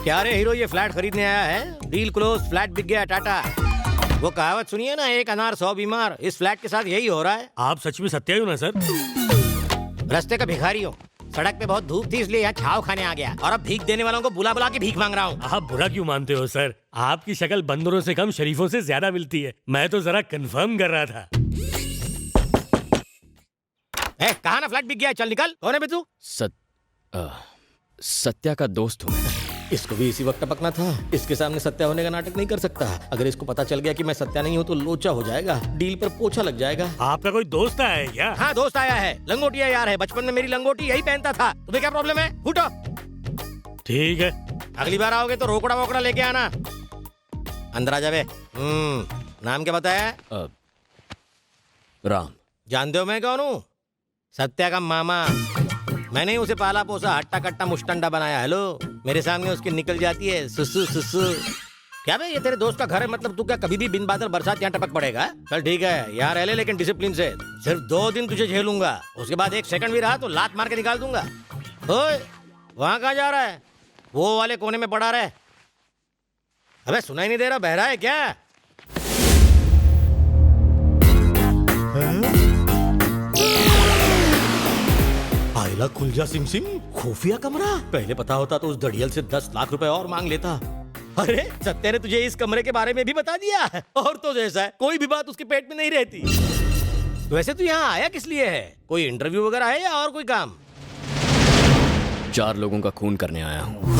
क्या रे हीरो, ये फ्लैट खरीदने आया है? डील क्लोज, फ्लैट बिक गया टाटा। वो कहावत सुनिए ना, एक अनार 100 बीमार। इस फ्लैट के साथ यही हो रहा है। आप सच में सत्या ही हो ना सर? रास्ते का भिखारी हूँ। सड़क पे बहुत धूप थी इसलिए यहाँ छाव खाने आ गया, और अब भीख देने वालों को बुला बुला के भीख मांग रहा हूँ। आप बुरा क्यों मानते हो सर? आपकी शक्ल बंदरों से कम शरीफों से ज्यादा मिलती है। मैं तो जरा कंफर्म कर रहा था। कहा ना फ्लैट बिक गया, चल निकल। कौन है बे तू? सत्या का दोस्त हूँ मैं। इसको भी इसी वक्त टपकना था। इसके सामने सत्या होने का नाटक नहीं कर सकता। अगर इसको पता चल गया कि मैं सत्या नहीं हूँ तो लोचा हो जाएगा, डील पर पोछा लग जाएगा। आपका कोई दोस्त आया है क्या? हाँ, दोस्त आया है। लंगोटिया यार है, बचपन में मेरी लंगोटी यही पहनता था। तुम्हें क्या प्रॉब्लम है? फूटो। ठीक है, अगली बार आओगे तो रोकड़ा वोकड़ा लेके आना। अंदर आ जावे। नाम क्या बताया? राम। जानते हो मैं कौन हूँ? सत्या का मामा। मैंने ही उसे पाला पोसा, हट्टा कट्टा मुश्तंडा बनाया। हेलो, मेरे सामने उसकी निकल जाती है सुसु सुसु। क्या भाई, ये तेरे दोस्त का घर है, मतलब तू क्या कभी भी बिन बादल बरसात यहाँ टपक पड़ेगा? चल ठीक है, यहाँ रह ले, लेकिन डिसिप्लिन से। सिर्फ 2 दिन तुझे झेलूंगा, उसके बाद 1 सेकंड भी रहा तो लात मार के निकाल दूंगा। ओए, वहाँ कहाँ जा रहा है? वो वाले कोने में पड़ा रहे। अबे सुनाई नहीं दे रहा, बहरा है क्या? आइला खुल जा सिमसिम, खुफिया कमरा। पहले पता होता तो उस दड़ियल से 10 लाख रुपए और मांग लेता। अरे सत्या ने तुझे इस कमरे के बारे में भी बता दिया। और तो जैसा है, कोई भी बात उसके पेट में नहीं रहती। वैसे तू यहाँ आया किस लिए है? कोई इंटरव्यू वगैरह है या और कोई काम? 4 लोगों का खून करने आया हूँ।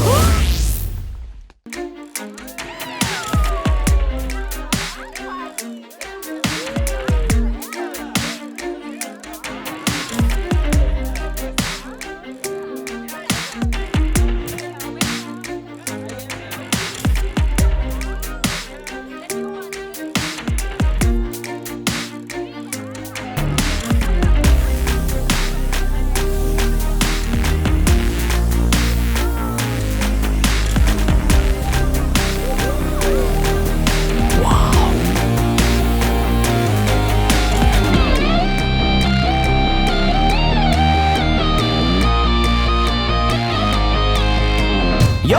Yo,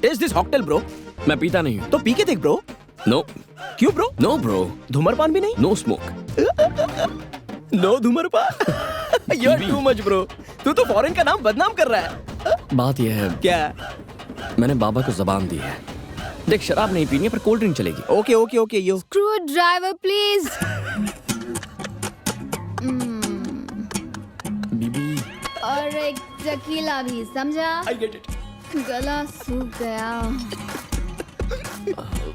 is this cocktail bro? मैं पीता नहीं हूँ। तो पी के देख ब्रो। नो। क्यों ब्रो? No bro. धूम्रपान भी नहीं? No smoke. नो धूम्रपान। You're too much bro. तू तो फॉरेन का नाम बदनाम कर रहा है। बात यह है, क्या? मैंने बाबा को जबान दी है। देख, शराब नहीं पीनी है पर कोल्ड ड्रिंक चलेगी। Okay okay okay yo. Screwdriver, please. बीबी। और एक टकीला भी, समझा? I get it. गला सूख गया।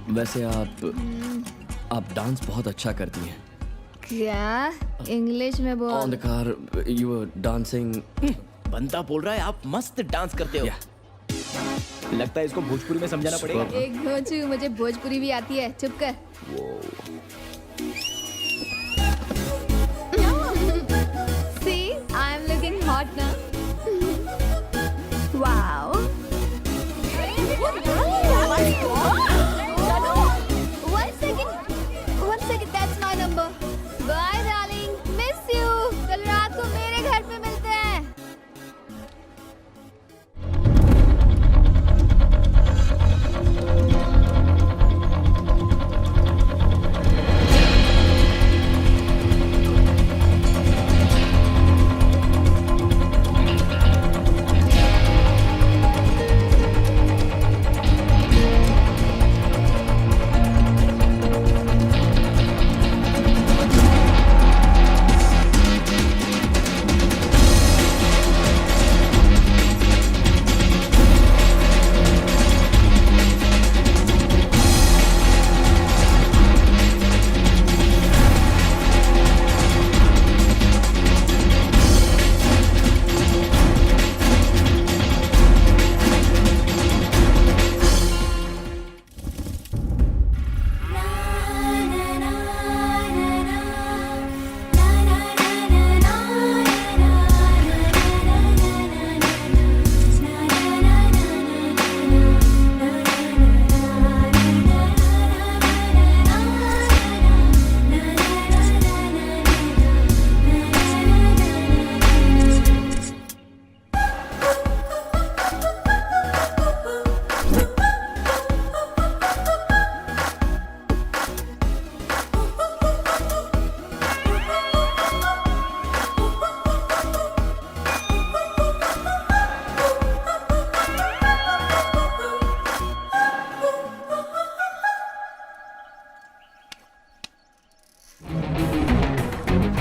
वैसे आप डांस बहुत अच्छा करती हैं। क्या? इंग्लिश में बोल। On the car you were dancing. बंदा बोल रहा है आप मस्त डांस करते हो। लगता है इसको भोजपुरी में समझाना पड़ेगा। एक भोजू, मुझे भोजपुरी भी आती है, चुप कर। See, I am looking hot now. Wow. One second, that's my number. Bye, darling. Miss you. कल रात को मेरे घर पे मिलते हैं।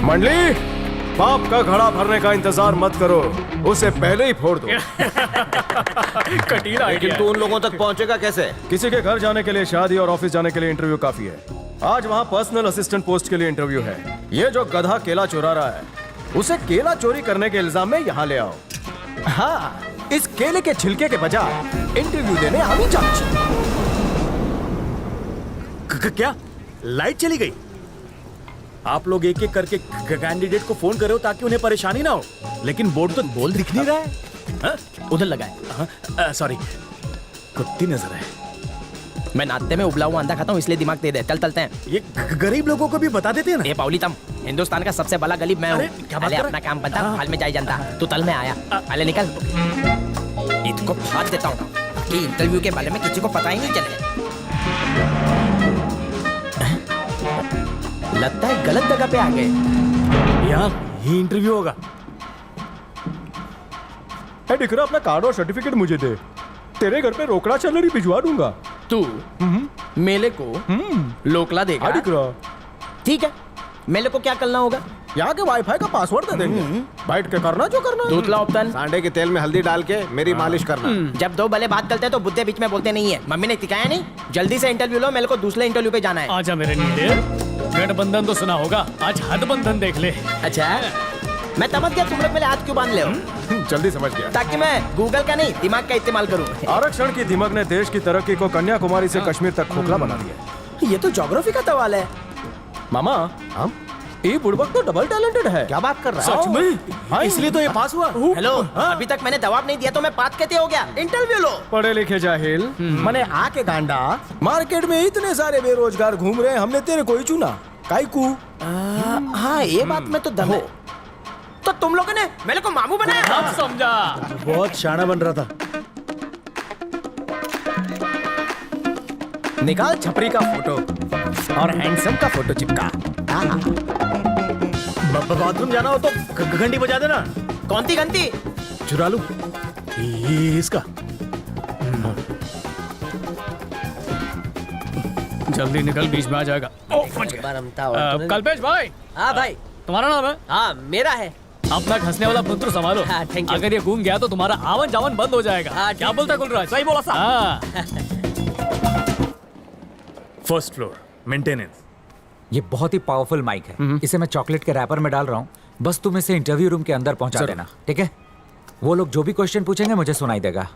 मंडली, बाप का घड़ा भरने का इंतजार मत करो, उसे पहले ही फोड़ दो। कटीला लेकिन तू उन लोगों तक पहुंचेगा कैसे? किसी के घर जाने के लिए, शादी और ऑफिस जाने के लिए इंटरव्यू काफी है। आज वहाँ पर्सनल असिस्टेंट पोस्ट के लिए इंटरव्यू है। ये जो गधा केला चुरा रहा है, उसे केला चोरी करने के इल्जाम में यहाँ ले आओ। हाँ, इस केले के छिलके के बजाय इंटरव्यू देने आमी चाची। क्या लाइट चली गई? आप लोग एक एक करके कैंडिडेट को फोन करो ताकि उन्हें परेशानी ना हो, लेकिन बोर्ड तो बोल दिख नहीं रहा है। उधर लगा है। सॉरी, कुत्ती नजर है। मैं नाश्ते में उबला हुआ अंडा खाता हूँ, इसलिए दिमाग तेज है। चलते हैं। ये गरीब लोगों को भी बता देते हैं ना। ये पाउली तम, हिंदुस्तान का सबसे बड़ा गरीब मैं हूँ। अरे, क्या बात पहले कर अपना काम बनता, हाल में जाए जनता। तू तल में आया, पहले निकल। इसको फाड़ देता हूँ कि इंटरव्यू के बारे में किसी को पता ही नहीं चले। लगता है गलत जगह पे आ गए। यहाँ ये इंटरव्यू होगा। दिखरा, अपना कार्ड और सर्टिफिकेट मुझे दे, तेरे घर पे रोकड़ा सैलरी भिजवा दूंगा। तू मेले को लोकला देगा? दिखरा, ठीक है, मेले को क्या करना होगा? यहाँ के वाईफाई का पासवर्ड दे देंगे, बैठ के करना जो करना। दूसरा ऑप्शन, सांडे के तेल में हल्दी डाल के मेरी मालिश करना। जब दो भले बात करते हैं तो बुद्धे बीच में बोलते नहीं है। मम्मी ने सिखाया नहीं? जल्दी से इंटरव्यू लो, मेरे को दूसरे इंटरव्यू पे जाना है। आजा मेरे नीले, गठबंधन तो सुना होगा, आज हथबंधन देख ले। अच्छा, मैं समझ गया तुम लोग मेरे हाथ क्यों बांध ले हो। जल्दी समझ गया। ताकि मैं गूगल का नहीं, दिमाग का इस्तेमाल करूं। आरक्षण की दिमक ने देश की तरक्की को कन्याकुमारी से कश्मीर तक खोखला बना दिया। ये तो ज्योग्राफी का सवाल है। मामा, हम ये बुड़बक तो डबल टैलेंटेड है। क्या बात कर रहा है? सच में? हाँ, इसलिए तो ये पास हुआ। हेलो, अभी तक मैंने जवाब नहीं दिया तो मैं पास कैसे हो गया? इंटरव्यू लो। पढ़े लिखे जाहिल, मने आके गांडा। मार्केट में इतने सारे बेरोजगार घूम रहे हैं, हमने तेरे को ही चुना। काईकू? हाँ, ये बात में तो दम है। तो तुम लोगों ने मेरे को मामू बनाया? अब समझा। बहुत शाना बन रहा था। निकाल छपरी का फोटो और हैंडसम का फोटो चिपका। बाथरूम जाना हो तो घंटी बजा देना। कौन सी घंटी? चुरा लूं ये इसका। जल्दी निकल, बीच में आ जाएगा। कल्पेश भाई। हाँ भाई। तुम्हारा नाम है? हाँ, मेरा है। अपना घसने वाला पुत्र संभालो। हाँ, thank you। अगर ये घूम गया तो तुम्हारा आवन जावन बंद हो जाएगा। हाँ, क्या बोलता है गुलराज? सही बोला साहब। हाँ। First floor maintenance. ये बहुत ही पावरफुल माइक है। इसे मैं चॉकलेट के रैपर में डाल रहा हूँ। बस तुम इसे इंटरव्यू रूम के अंदर पहुंचा देना, ठीक है? वो लोग जो भी क्वेश्चन पूछेंगे मुझे सुनाई देगा।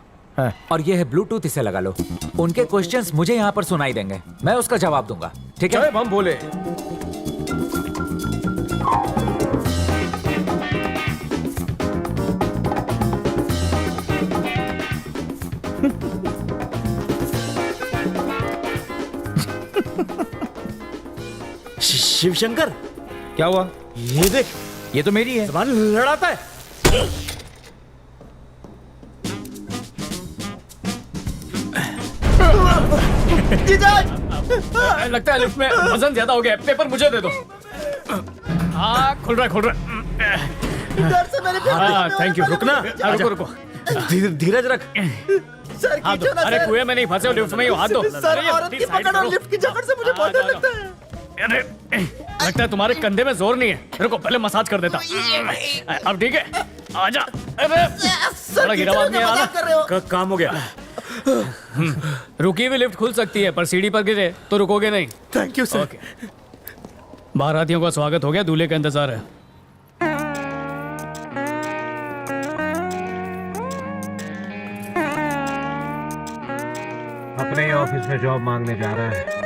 और ये है ब्लूटूथ, इसे लगा लो। उनके क्वेश्चंस मुझे यहाँ पर सुनाई देंगे, मैं उसका जवाब दूंगा, ठीक है? हम बोले शिवशंकर, क्या हुआ? ये देख, ये तो मेरी है। जबान लड़ाता है। लगता है लिफ्ट में वजन ज्यादा हो गया। पेपर मुझे दे दो। हाँ, खुल रहा है, खुल रहा है। हाँ, थैंक यू। रुकना। रुको रुको। धीरज रख। हाथ दो। अरे कुएं में नहीं फंसे हो, लिफ्ट में ही हो, हाथ दो। सर, औरत की पकड़ और लिफ्ट की जकड़ से मुझे बहुत डर लगता है। अरे, लगता है तुम्हारे कंधे में जोर नहीं है। रुको, पहले मसाज कर देता। अब ठीक है, आजा। अरे, बड़ा गिरा आदमी है ना। काम हो गया। रुकी हुई लिफ्ट खुल सकती है, पर सीढ़ी पर गिरे तो रुकोगे नहीं। Thank you sir. बारातियों का स्वागत हो गया, दूल्हे का इंतजार है। अपने ऑफिस में जॉब मांगने जा रहा है।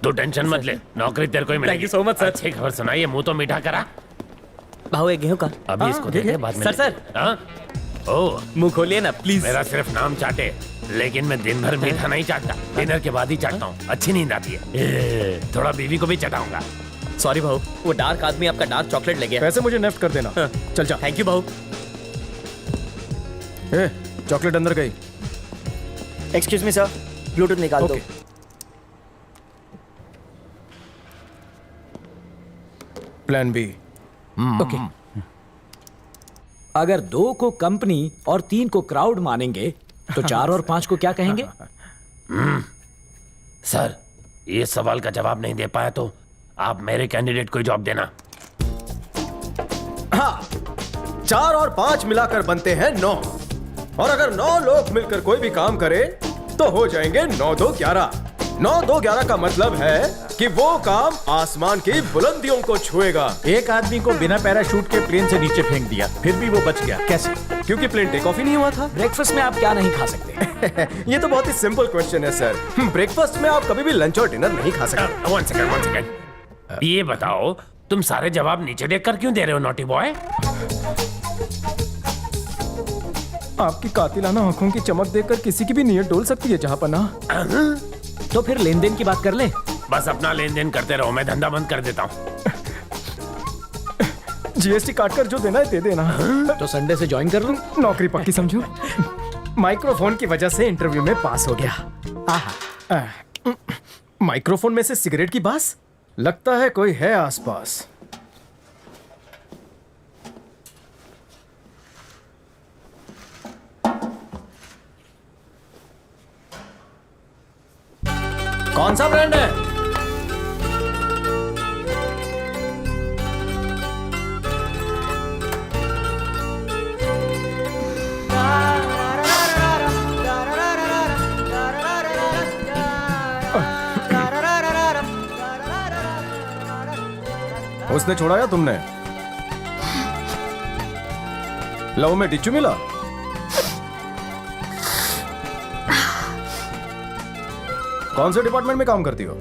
तू टेंशन मत ले, नौकरी तेरे को ही मिलेगी। Thank you so much, sir। अच्छी खबर सुनाइए, मुंह तो मीठा करा। भाव गेहूं का। अभी इसको देखे, बाद में। सर। हाँ? ओ, मुंह खोलिए ना प्लीज। मेरा सिर्फ नाम चाटे, लेकिन मैं दिन भर मीठा नहीं चाटता। डिनर के बाद ही चाटता हूँ, अच्छी नींद आती है। थोड़ा बीवी को भी चटाऊंगा। सॉरी भाऊ, वो डार्क आदमी आपका डार्क चॉकलेट ले गया। पैसे मुझे नेफ्ट कर देना। चल जा। थैंक यू भाऊ। ए, चॉकलेट अंदर गई। एक्सक्यूज मी सर, ब्लूटूथ निकाल दो। Plan B. ओके। अगर 2 को कंपनी और 3 को क्राउड मानेंगे तो 4 और 5 को क्या कहेंगे? सर, ये सवाल का जवाब नहीं दे पाया तो आप मेरे कैंडिडेट को जॉब देना। हाँ, 4 और 5 मिलाकर बनते हैं 9, और अगर 9 लोग मिलकर कोई भी काम करें तो हो जाएंगे 9 2 11। 9 2 11 का मतलब है कि वो काम आसमान की बुलंदियों को छुएगा। एक आदमी को बिना पैराशूट के प्लेन से नीचे फेंक दिया, फिर भी वो बच गया। कैसे? क्योंकि प्लेन टेक ऑफ ही नहीं हुआ था। ब्रेकफास्ट में आप क्या नहीं खा सकते? ये तो बहुत ही सिंपल क्वेश्चन है सर। ब्रेकफास्ट में आप कभी भी लंच और डिनर नहीं खा सकते। One second. ये बताओ, तुम सारे जवाब नीचे देखकर क्यों दे रहे हो, नॉटी बॉय? आपकी कातिलाना आंखों की चमक देखकर किसी की भी नीयत डोल सकती है जहांपना। तो फिर लेन देन की बात कर ले। बस अपना लेन देन करते रहो, मैं धंधा बंद कर देता हूँ। जीएसटी काटकर जो देना है दे देना। तो संडे से ज्वाइन कर लूं? नौकरी पक्की समझो। माइक्रोफोन की वजह से इंटरव्यू में पास हो गया। आहा। माइक्रोफोन में से सिगरेट की बास, लगता है कोई है आसपास। कौन सा ब्रांड है? उसने छोड़ा या तुमने? लव में डिच्चू मिला? कौन से डिपार्टमेंट में काम करती हो?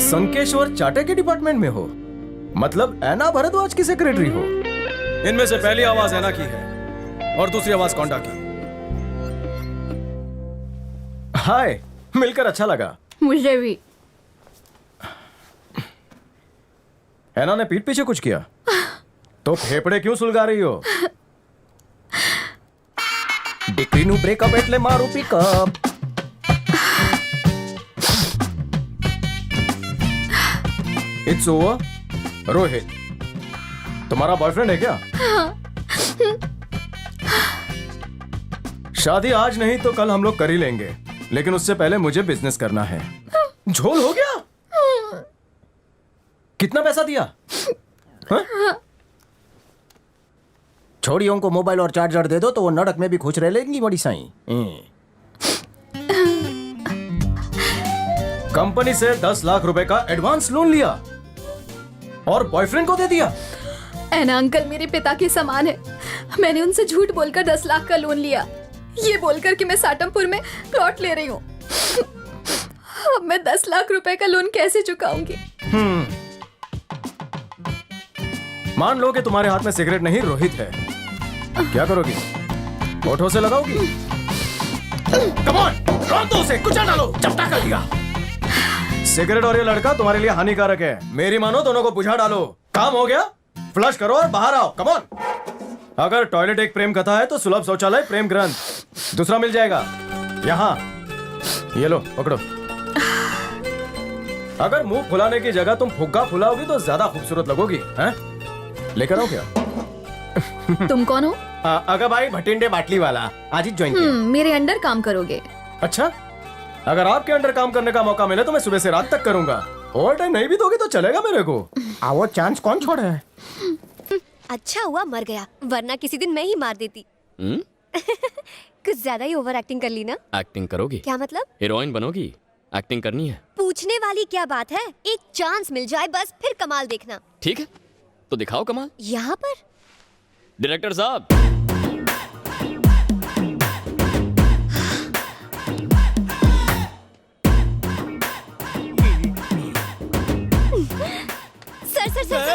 संकेश्वर चाटे के डिपार्टमेंट में हो? मतलब ऐना भरद्वाज की सेक्रेटरी हो? इनमें से पहली आवाज ऐना की है और दूसरी आवाज कौंडा की। हाय, मिलकर अच्छा लगा। मुझे भी। ऐना ने पीठ पीछे कुछ किया तो फेफड़े क्यों सुलगा रही हो? डिक्रीनु ब्रेकअप एटले मारू पिकअप। It's over. रोहित, तुम्हारा बॉयफ्रेंड है क्या? शादी आज नहीं तो कल हम लोग कर ही लेंगे, लेकिन उससे पहले मुझे बिजनेस करना है। झोल हो गया? कितना पैसा दिया? छोड़ियों को मोबाइल और चार्जर दे दो तो वो नड़क में भी खुश रह लेंगी बड़ी साई। कंपनी से 10 लाख रुपए का एडवांस लोन लिया और बॉयफ्रेंड को दे दिया। ऐना अंकल मेरे पिता के समान है। मैंने उनसे झूठ बोलकर 10 लाख का लोन लिया, ये बोलकर कि मैं साटमपुर में प्लॉट ले रही हूँ। अब मैं 10 लाख रुपए का लोन कैसे चुकाऊंगी? मान लो कि तुम्हारे हाथ में सिगरेट नहीं रोहित है, क्या करोगी? होठों से लगाओगी? कम ऑन, रोक दो उसे, कुचल डालो, चपटा कर दिया। सिगरेट और ये लड़का तुम्हारे लिए हानिकारक है, मेरी मानो दोनों को बुझा डालो। काम हो गया? फ्लश करो और बाहर आओ। Come on. अगर टॉयलेट एक प्रेम कथा है तो सुलभ शौचालय प्रेम ग्रंथ दूसरा मिल जाएगा यहाँ। ये लो पकड़ो। अगर मुंह फुलाने की जगह तुम फुग्गा फुलाओगी तो ज्यादा खूबसूरत लगोगी। हैं? लेकर आओ क्या? तुम कौन हो? अगर भाई भटिंडे बाटली वाला, आज ही ज्वाइन किया। मेरे अंडर काम करोगे? अच्छा, अगर आपके अंडर काम करने का मौका मिले तो मैं सुबह से रात तक करूंगा। ओवर टाइम नहीं भी दोगे तो चलेगा मेरे को। वो चांस कौन छोड़ा है? अच्छा हुआ मर गया, वरना किसी दिन मैं ही मार देती। कुछ ज्यादा ही ओवर एक्टिंग कर ली ना। एक्टिंग करोगी? क्या मतलब? हीरोइन बनोगी? एक्टिंग करनी है? पूछने वाली क्या बात है, एक चांस मिल जाए बस, फिर कमाल देखना। ठीक है, तो दिखाओ कमाल। यहाँ पर डायरेक्टर साहब। सर सर सर,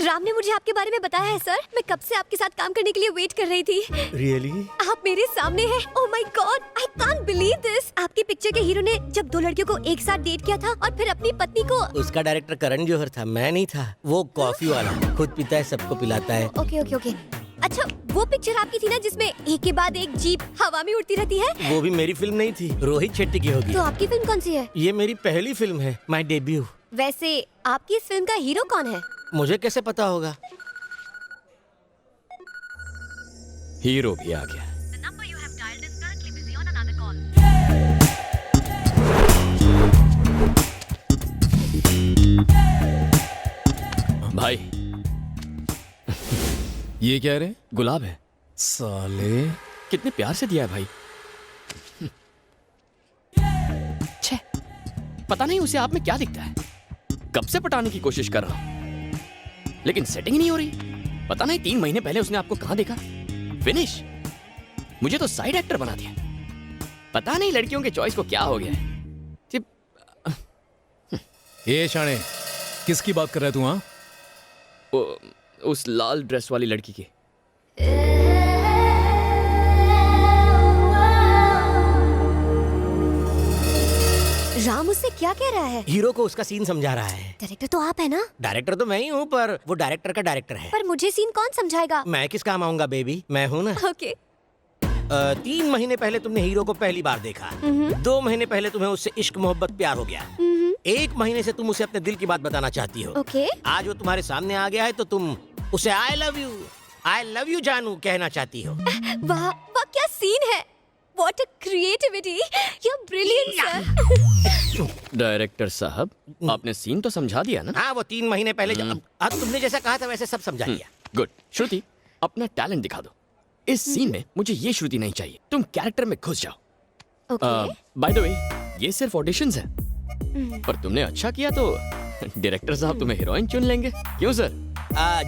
राम ने मुझे आपके बारे में बताया है सर। मैं कब से आपके साथ काम करने के लिए वेट कर रही थी। रियली? आप मेरे सामने हैं। Oh my God, I can't believe this. आपकी पिक्चर के हीरो ने जब दो लड़कियों को एक साथ डेट किया था और फिर अपनी पत्नी को। उसका डायरेक्टर करण जौहर था, मैं नहीं था। वो कॉफी वाला खुद पीता है, सबको पिलाता है। Okay okay okay. अच्छा, वो पिक्चर आपकी थी ना जिसमें एक के बाद एक जीप हवा में उड़ती रहती है? वो भी मेरी फिल्म नहीं थी, रोहित शेट्टी की होगी। तो आपकी फिल्म कौन सी है? ये मेरी पहली फिल्म है, माय डेब्यू। वैसे आपकी इस फिल्म का हीरो कौन है? मुझे कैसे पता होगा? हीरो भी आ गया। भाई ये क्या रे? गुलाब है। साले कितने प्यार से दिया है भाई। छे, पता नहीं उसे आप में क्या दिखता है। कब से पटाने की कोशिश कर रहा हूं, लेकिन सेटिंग नहीं हो रही। पता नहीं 3 महीने पहले उसने आपको कहां देखा। फिनिश। मुझे तो साइड एक्टर बना दिया। पता नहीं लड़कियों के चॉइस को क्या हो गया है। ये शाणे, किसकी बात कर रहा है तू? हाँ, उस लाल ड्रेस वाली लड़की की। राम उससे क्या कह रहा है? हीरो को उसका सीन समझा रहा है। डायरेक्टर तो आप है ना? डायरेक्टर तो मैं ही हूँ, पर वो डायरेक्टर का डायरेक्टर है। पर मुझे सीन कौन समझाएगा? मैं किस काम आऊंगा बेबी, मैं हूँ ना। ओके। 3 महीने पहले तुमने हीरो को पहली बार देखा। 2 महीने पहले तुम्हें उससे इश्क मोहब्बत प्यार हो गया। 1 महीने से तुम उसे अपने दिल की बात बताना चाहती हो। ओके। आज वो तुम्हारे सामने आ गया है तो तुम उसे आई लव यू जानू कहना चाहती हो। वाह वाह, क्या सीन है। What a creativity! You're brilliant, sir. Director साहब, आपने सीन तो समझा दिया ना? हाँ, वो 3 महीने पहले अब तुमने जैसा कहा था वैसे सब समझा दिया। गुड। श्रुति, अपना टैलेंट दिखा दो। इस सीन में मुझे ये श्रुति नहीं चाहिए। तुम कैरेक्टर में घुस जाओ। बाय द वे, ये सिर्फ ऑडिशंस है, पर तुमने अच्छा किया तो डायरेक्टर साहब तुम्हें हीरोइन चुन लेंगे। क्यों सर?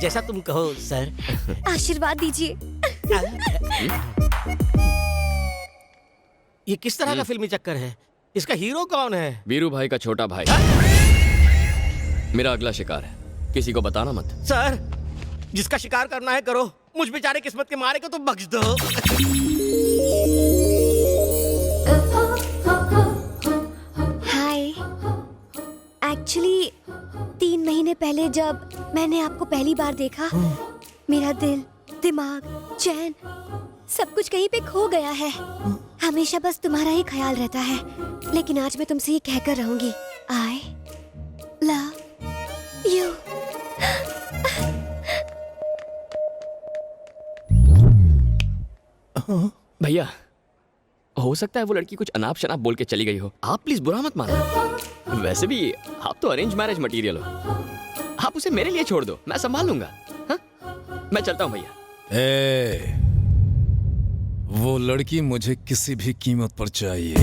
जैसा तुम कहो सर। आशीर्वाद दीजिए। ये किस तरह का फिल्मी चक्कर है? इसका हीरो कौन है? वीरू भाई का छोटा भाई। मेरा अगला शिकार है, किसी को बताना मत। सर, जिसका शिकार करना है करो, मुझ बेचारे किस्मत के मारे को तो बख्श दो। हाय, एक्चुअली 3 महीने पहले जब मैंने आपको पहली बार देखा, मेरा दिल, दिमाग, चैन सब कुछ कहीं पे खो गया है। हमेशा बस तुम्हारा ही ख्याल रहता है, लेकिन आज मैं तुमसे ये कहकर रहूंगी, आई लव यू। भैया, हो सकता है वो लड़की कुछ अनाप शनाप बोल के चली गई हो। आप प्लीज बुरा मत मानो। वैसे भी आप तो अरेंज मैरिज मटेरियल हो। आप उसे मेरे लिए छोड़ दो, मैं संभाल लूंगा। हाँ? मैं चलता हूँ भैया। वो लड़की मुझे किसी भी कीमत पर चाहिए।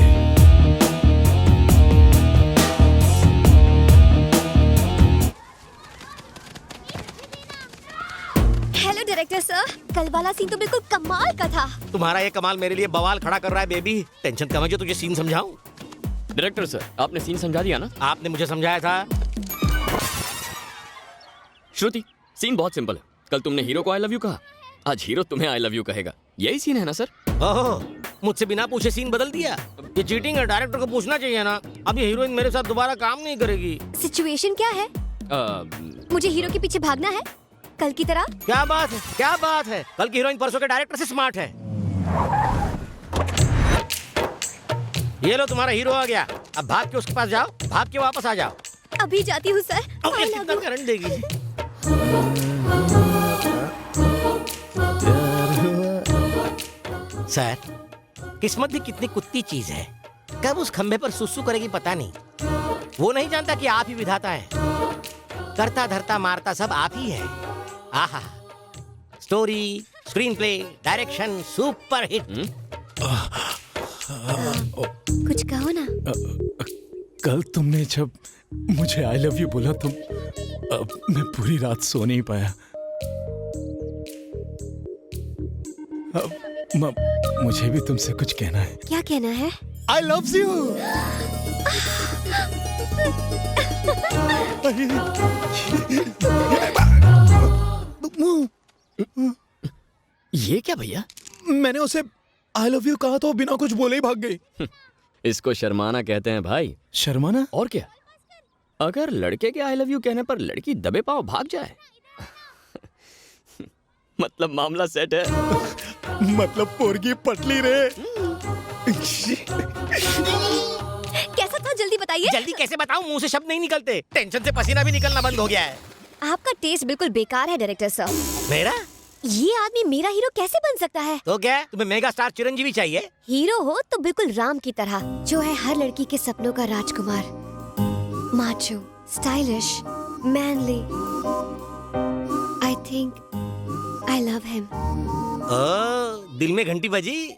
हेलो डायरेक्टर सर, कल वाला सीन तो बिल्कुल कमाल का था। तुम्हारा ये कमाल मेरे लिए बवाल खड़ा कर रहा है बेबी। टेंशन कम है जो तुझे सीन समझाऊं। डायरेक्टर सर, आपने सीन समझा दिया ना? आपने मुझे समझाया था। श्रुति, सीन बहुत सिंपल है। कल तुमने हीरो को आई लव यू कहा, आज हीरो तुम्हें आई लव यू कहेगा। यही सीन है ना सर? ओह, मुझसे बिना पूछे सीन बदल दिया। ये चीटिंग है, डायरेक्टर को पूछना चाहिए ना। अब ये हीरोइन मेरे साथ दोबारा काम नहीं करेगी। सिचुएशन क्या है? मुझे हीरो के पीछे भागना है कल की तरह। क्या बात है, क्या बात है। कल की हीरोइन परसों के डायरेक्टर से स्मार्ट है। ये लो, तुम्हारा हीरो आ गया। अब भाग के उसके पास जाओ, भाग के वापस आ जाओ। अभी जाती हूँ सर। कितना करंट देगी? सर, किस्मत भी कितनी कुत्ती चीज है। कब उस खंबे पर सुसु करेगी पता नहीं। वो नहीं जानता कि आप ही विधाता है। करता धरता मारता सब आप ही है। आहा, story, screen play, direction super hit. कुछ कहो ना। कल तुमने जब मुझे आई लव यू बोला तो मैं पूरी रात सो नहीं पाया। मुझे भी तुमसे कुछ कहना है। क्या कहना है? I love you. ये क्या भैया? मैंने उसे आई लव यू कहा तो बिना कुछ बोले ही भाग गई। इसको शर्माना कहते हैं भाई। शर्माना? और क्या, अगर लड़के के आई लव यू कहने पर लड़की दबे पांव भाग जाए मतलब मामला सेट है। मतलब पोरगी पटली रे। कैसा था जल्दी बताइए। जल्दी कैसे बताऊं, मुंह से शब्द नहीं निकलते, टेंशन से पसीना भी निकलना बंद हो गया है। आपका टेस्ट बिल्कुल बेकार है डायरेक्टर साहब। मेरा? ये आदमी मेरा हीरो कैसे बन सकता है? तो क्या तुम्हें मेगा स्टार चिरंजीवी चाहिए? हीरो हो तो बिल्कुल राम की तरह, जो है हर लड़की के सपनों का राजकुमार। Macho, stylish, manly. I think I love him. Oh, दिल में घंटी बजी।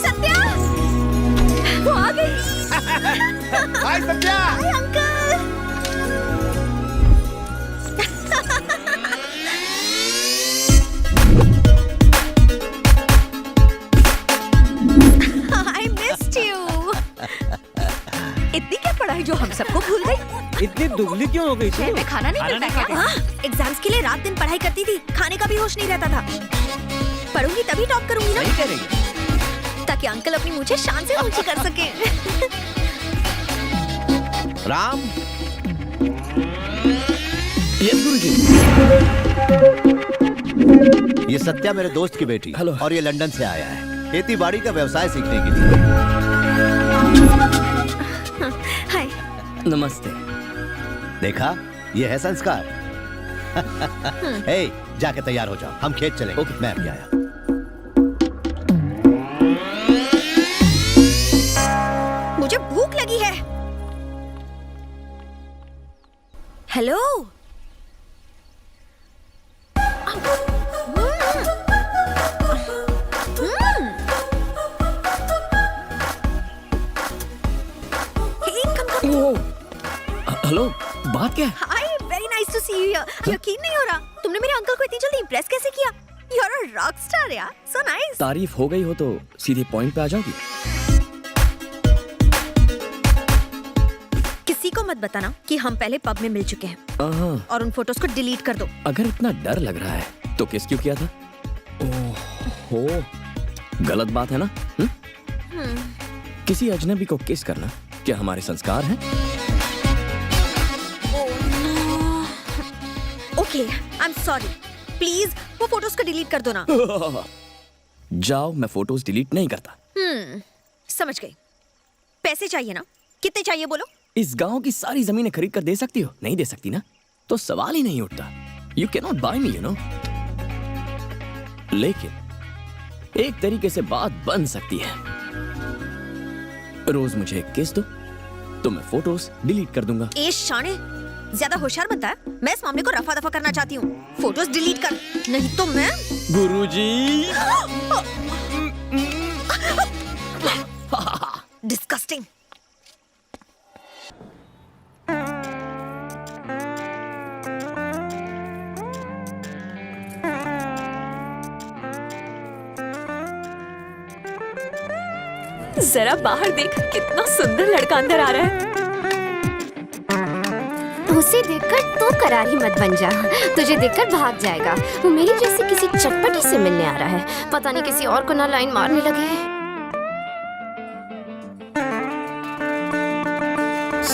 सत्या, वो आ गई। Hi Satya. Hi uncle. I missed you. इतनी क्या पढ़ाई जो हम सबको भूल गई? इतनी दुबली क्यों हो गई तू? शहर में खाना नहीं मिलता क्या? हाँ, एग्जाम्स के लिए रात दिन पढ़ाई करती थी, खाने का भी होश नहीं रहता था। पढ़ूंगी तभी टॉप करूंगी ना। नहीं करेंगे। ताकि अंकल अपनी मुझे शान से ऊंची कर सके। राम। यस गुरुजी। ये सत्या मेरे दोस्त की बेटी हेलो। और ये लंदन से आया है खेती बाड़ी का व्यवसाय सीखने के लिए। हाय। नमस्ते। देखा, ये है संस्कार। हे, जाके तैयार हो जाओ, हम खेत चलेंगे। ओके। मैं अभी आया। मुझे भूख लगी है। हेलो। हेलो, बात क्या है? Hi, very nice to see you here. यकीन नहीं हो रहा, तुमने मेरे अंकल को इतनी जल्दी इंप्रेस कैसे किया? You are a rock star यार, सो नाइस। तारीफ हो गई हो तो सीधे पॉइंट पे आ जाओगी। किसी को मत बताना कि हम पहले पब में मिल चुके हैं, और उन फोटोज को डिलीट कर दो। अगर इतना डर लग रहा है तो किस क्यों किया था? ओहो, गलत बात है ना? किसी अजनबी को किस करना क्या हमारे संस्कार हैं? Okay, I am sorry. Please वो फोटोज को डिलीट कर दो ना। जाओ, मैं फोटोज डिलीट नहीं करता। समझ गई। पैसे चाहिए ना? कितने चाहिए बोलो? इस गांव की सारी जमीनें खरीद कर दे सकती हो? नहीं दे सकती ना, तो सवाल ही नहीं उठता। You cannot buy me, you know. लेकिन एक तरीके से बात बन सकती है। रोज मुझे एक किस दो तो मैं फोटोज डिलीट कर दूंगा। ए शाने, ज्यादा होशियार बनता है। मैं इस मामले को रफा दफा करना चाहती हूँ। फोटोज डिलीट कर, नहीं तो मैं। गुरुजी। डिस्गस्टिंग। जरा बाहर देख, कितना सुंदर लड़का अंदर आ रहा है। उसे देखकर तो करारी मत बन जा, तुझे देखकर भाग जाएगा। वो मेरी जैसी किसी चटपटी से मिलने आ रहा है, पता नहीं किसी और को ना लाइन मारने लगे।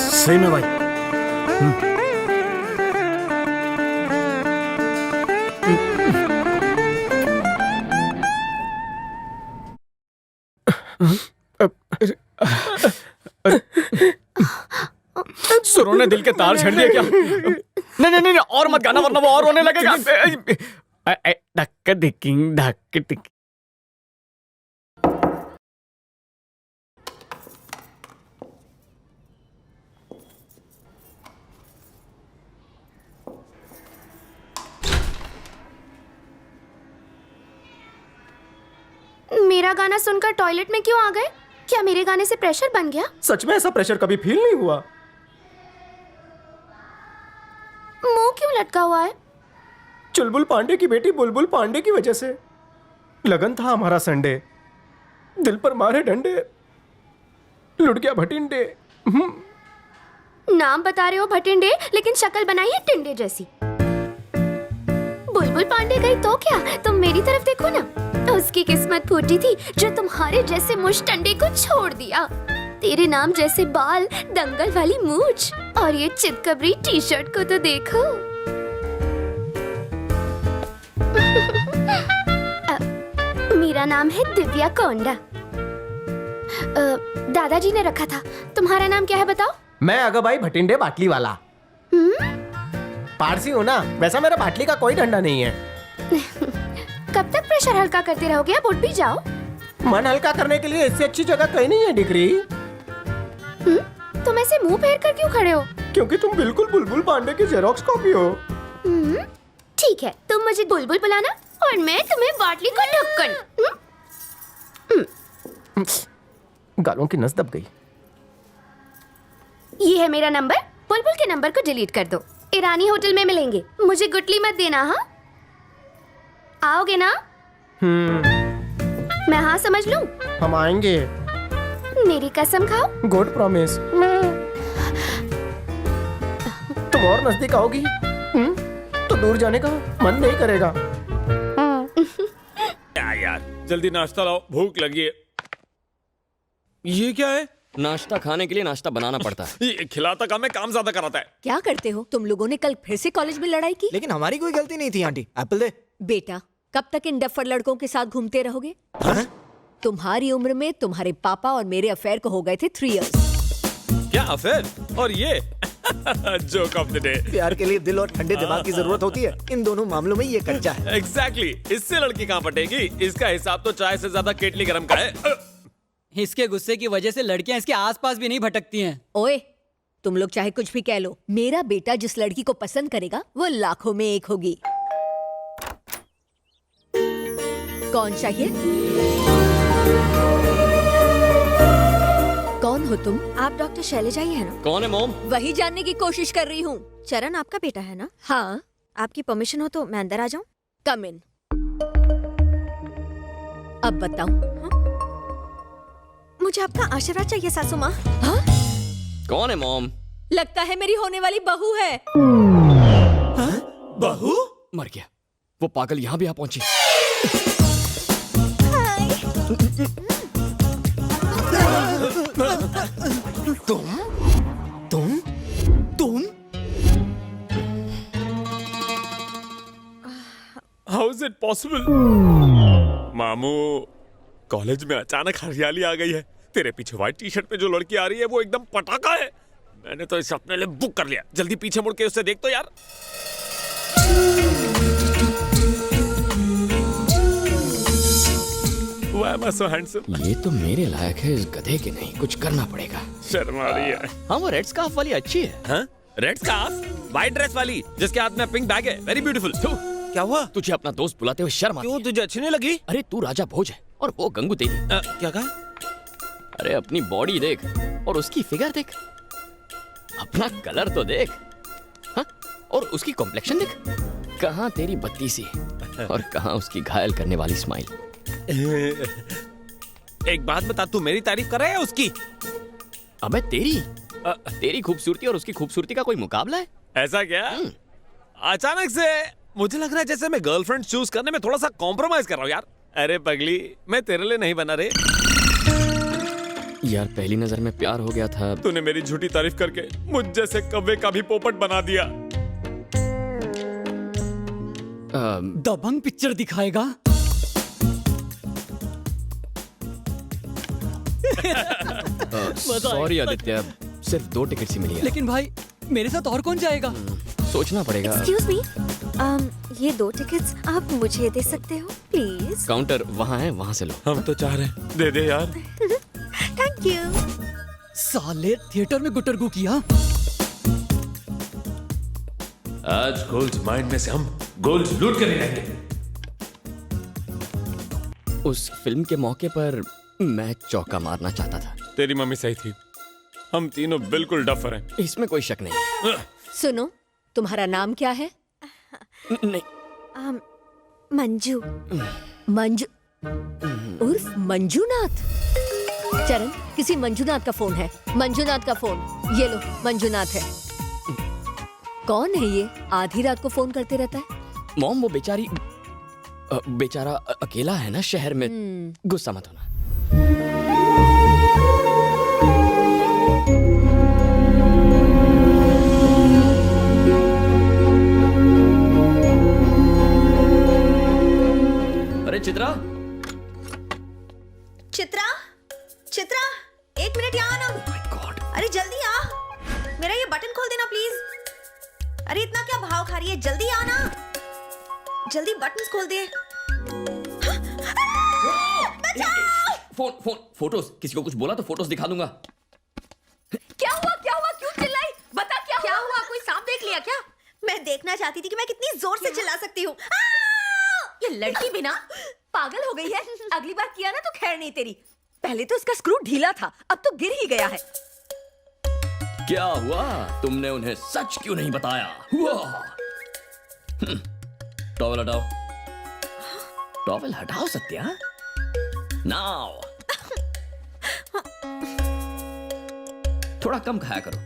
सही में भाई। सुरों ने दिल के तार छेड़ दिए क्या? नहीं नहीं नहीं, और मत गाना वरना वो और रोने लगेगा। धक्का धिकिंग धक्का धिकिंग। मेरा गाना सुनकर टॉयलेट में क्यों आ गए? क्या मेरे गाने से प्रेशर बन गया? सच में ऐसा प्रेशर कभी फील नहीं हुआ। मुंह क्यों लटका हुआ है? चुलबुल पांडे की बेटी बुलबुल पांडे की वजह से। लगन था हमारा संडे, दिल पर मारे डंडे, लुट गया भटिंडे। नाम बता रहे हो भटिंडे, लेकिन शक्ल बनाई है टिंडे जैसी। बुलबुल पांडे गई तो क्या, तुम मेरी तरफ देखो ना। उसकी किस्मत फूटी थी जो तुम्हारे जैसे मुश्तंडे को छोड़ दिया। तेरे नाम जैसे बाल, दंगल वाली मूंछ और ये चितकबरी टी शर्ट को तो देखो। मेरा नाम है दिव्या कोंडा। दादाजी ने रखा था। तुम्हारा नाम क्या है बताओ? मैं अगबाई भटिंडे बाटली वाला। पारसी हूँ ना, वैसा मेरा बाटली का कोई डंडा नहीं है। कब तक प्रेशर हल्का करते रहोगे? अब उठ भी जाओ। मन हल्का करने के लिए इससे अच्छी जगह कहीं नहीं है डिग्री। तुम ऐसे मुंह फेर कर क्यों खड़े हो? क्योंकि तुम बिल्कुल बुलबुल पांडे की जेरोक्स कॉपी हो। ठीक है, तुम मुझे बुलबुल बुलाना और मैं तुम्हें बाटली को ढक्कन। गालों की नस दब गई। ये है मेरा नंबर। बुलबुल के नंबर को डिलीट कर दो। ईरानी होटल में मिलेंगे। मुझे गुटली मत देना। हाँ, आओगे ना? मैं हाँ समझ लूं? हम आएंगे। मेरी कसम खाओ। Good promise. तुम और नजदीक आओगी तो दूर जाने का मन नहीं करेगा। यार जल्दी नाश्ता लाओ, भूख लगी है। ये क्या है? नाश्ता खाने के लिए नाश्ता बनाना पड़ता है। ये खिलाता काम है, काम ज्यादा कराता है। क्या करते हो तुम लोगों ने? कल फिर से कॉलेज में लड़ाई की। लेकिन हमारी कोई गलती नहीं थी आंटी। एप्पल दे। बेटा, कब तक इन डफर लड़कों के साथ घूमते रहोगे? तुम्हारी उम्र में तुम्हारे पापा और मेरे अफेयर को हो गए थे 3 इयर्स। क्या अफेयर? और ये जोक ऑफ द डे। प्यार के लिए दिल और ठंडे दिमाग की जरूरत होती है। इन दोनों मामलों में ये कच्चा है। एग्जैक्टली। इससे लड़की कहाँ पटेगी? इसका हिसाब तो चाय से ज्यादा केटली गरम का है। इसके गुस्से की वजह से लड़कियां इसके आसपास भी नहीं भटकती हैं। ओए, तुम लोग चाहे कुछ भी कह लो, मेरा बेटा जिस लड़की को पसंद करेगा वो लाखों में एक होगी। कौन चाहिए? कौन हो तुम? आप डॉक्टर शैलजा ही है ना? कौन है मोम? वही जानने की कोशिश कर रही हूँ। चरण आपका बेटा है ना? हाँ। आपकी परमिशन हो तो मैं अंदर आ जाऊं? कम इन। अब बताओ। मुझे आपका आशीर्वाद चाहिए सासू माँ। हाँ? कौन है मोम? लगता है मेरी होने वाली बहू है। बहू? मर गया। वो पागल यहाँ भी आ पहुंची। तुम हाउ इज इट पॉसिबल? मामू, कॉलेज में अचानक हरियाली आ गई है। तेरे पीछे व्हाइट टी शर्ट पे जो लड़की आ रही है वो एकदम पटाखा है। मैंने तो इसे अपने लिए बुक कर लिया। जल्दी पीछे मुड़ के उसे देख तो यार। Why am I so handsome? ये तो मेरे लायक है, इस गधे के नहीं। कुछ करना पड़ेगा। शर्मा रही है। हाँ, वो रेड स्कार्फ वाली अच्छी है। हाँ? Red scarf? व्हाइट ड्रेस वाली जिसके हाथ में पिंक बैग है। Very beautiful. क्या हुआ? तुझे अपना दोस्त बुलाते हुए शर्म आती है? क्यों, तुझे अच्छी नहीं लगी? अरे तू राजा भोज है और वो गंगू तेली। क्या कहा? अरे अपनी बॉडी देख और उसकी फिगर देख, अपना कलर तो देख। हाँ? और उसकी कॉम्प्लेक्शन देख। कहाँ तेरी बत्ती सी और कहाँ उसकी घायल करने वाली स्माइल। एक बात बता, तू मेरी तारीफ कर रहा है उसकी? अबे तेरी खूबसूरती और उसकी खूबसूरती का कोई मुकाबला है? ऐसा क्या? अचानक से मुझे लग रहा है जैसे मैं गर्लफ्रेंड चूज करने में थोड़ा सा कॉम्प्रोमाइज कर रहा हूँ यार। अरे पगली, मैं तेरे लिए नहीं बना रे। यार पहली नजर में प्यार हो गया था। तूने मेरी झूठी तारीफ करके मुझ जैसे कव्वे का भी पोपट बना दिया। दबंग पिक्चर दिखाएगा? सॉरी आदित्य, सिर्फ 2 टिकट ही मिली है। लेकिन भाई मेरे साथ और कौन जाएगा? सोचना पड़ेगा। एक्सक्यूज मी, ये 2 टिकट्स आप मुझे दे सकते हो प्लीज? काउंटर वहाँ है, वहाँ से लो। हम तो चाह रहे हैं, दे दे यार। Thank you. साले थिएटर में गुटरगू किया। आज गोल्ड माइंड में से हम गोल्ड लूट कर रहेंगे। उस फिल्म के मौके पर मैं चौका मारना चाहता था। तेरी मम्मी सही थी, हम तीनों बिल्कुल डफर हैं। इसमें कोई शक नहीं। सुनो, तुम्हारा नाम क्या है? नहीं। मंजू। मंजू? उर्फ मंजूनाथ। चरण, किसी मंजूनाथ का फोन है। मंजूनाथ का फोन, ये लो, मंजूनाथ है। कौन है ये? आधी रात को फोन करते रहता है। मॉम, वो बेचारा अकेला है ना शहर में। गुस्सा मत होना। अरे चित्रा, चित्रा, चित्रा, 1 मिनट यहाँ आना। अरे जल्दी आ, मेरा ये बटन खोल देना प्लीज। अरे इतना क्या भाव खा रही है, जल्दी आना, जल्दी बटन्स खोल दे। फोटोज, किसी को कुछ बोला तो फोटोज दिखा दूंगा। क्या हुआ, क्या हुआ, क्यों चिल्लाई? बता क्या हुआ? कोई सांप देख लिया क्या? मैं देखना चाहती थी कि मैं कितनी जोर से चिल्ला सकती हूँ। ये लड़की भी ना पागल हो गई है। अगली बार किया ना तो खैर नहीं तेरी। पहले तो इसका स्क्रू ढीला था, अब तो गिर ही गया है। क्या हुआ? तुमने उन्हें सच क्यों नहीं बताया? हुआ? टॉवल हटाओ, टॉवल हटाओ सत्या। नाउ थोड़ा कम खाया करो।